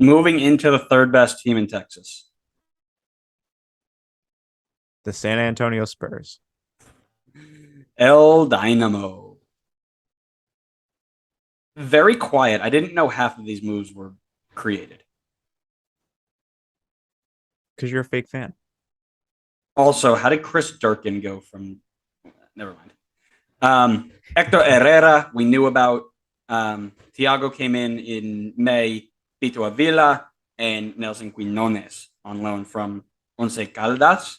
Moving into the third best team in Texas. The San Antonio Spurs. El Dynamo. Very quiet. I didn't know half of these moves were created. Because you're a fake fan. Also, how did Chris Durkin go from? Never mind. Hector Herrera, we knew about. Thiago came in May. Tito Avila and Nelson Quinones on loan from Once Caldas.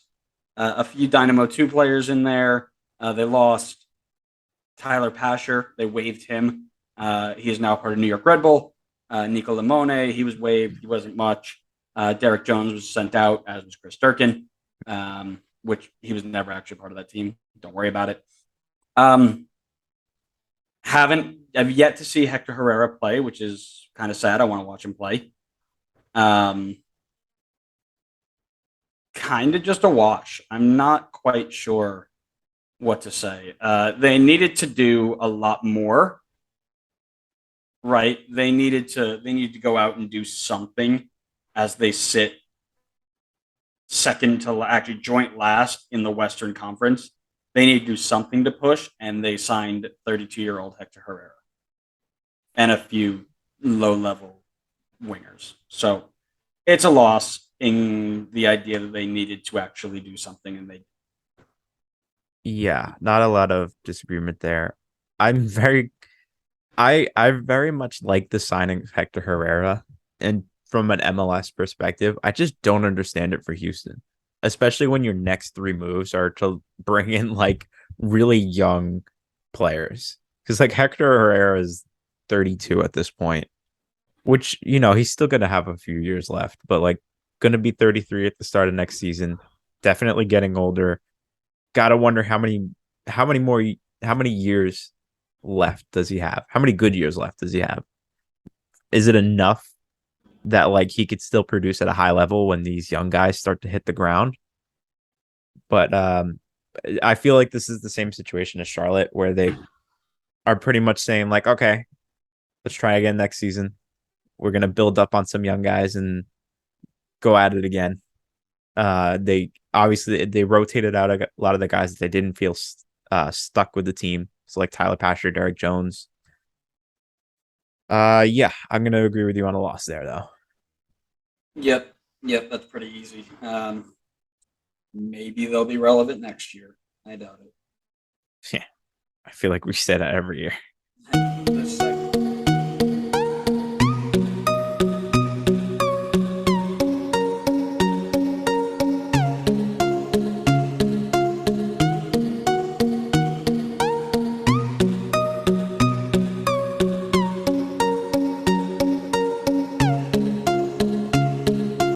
A few Dynamo 2 players in there. They lost Tyler Pasher. They waived him. He is now part of New York Red Bull. Nico Limone, he was waived. He wasn't much. Derek Jones was sent out, as was Chris Durkin, which he was never actually part of that team. Don't worry about it. Have yet to see Hector Herrera play, which is kind of sad. I want to watch him play. Kind of just a wash. I'm not quite sure what to say. They needed to do a lot more, right? They needed to go out and do something as they sit second to actually joint last in the Western Conference. They need to do something to push, and they signed 32-year-old Hector Herrera and a few low-level wingers. So it's a loss in the idea that they needed to actually do something, and they. Yeah, not a lot of disagreement there. I'm very I very much like the signing of Hector Herrera, and from an MLS perspective, I just don't understand it for Houston, especially when your next three moves are to bring in like really young players. Because like Hector Herrera is 32 at this point, which he's still gonna have a few years left, but like gonna be 33 at the start of next season. Definitely getting older. Gotta wonder how many years left does he have? How many good years left does he have? Is it enough that like he could still produce at a high level when these young guys start to hit the ground? But I feel like this is the same situation as Charlotte, where they are pretty much saying like, okay, let's try again next season. We're gonna build up on some young guys and go at it again. They obviously they rotated out a lot of the guys that they didn't feel stuck with the team. So like Tyler Pasher, Derek Jones. Yeah, I'm gonna agree with you on a loss there though. Yep, that's pretty easy. Maybe they'll be relevant next year. I doubt it. Yeah, I feel like we say that every year. This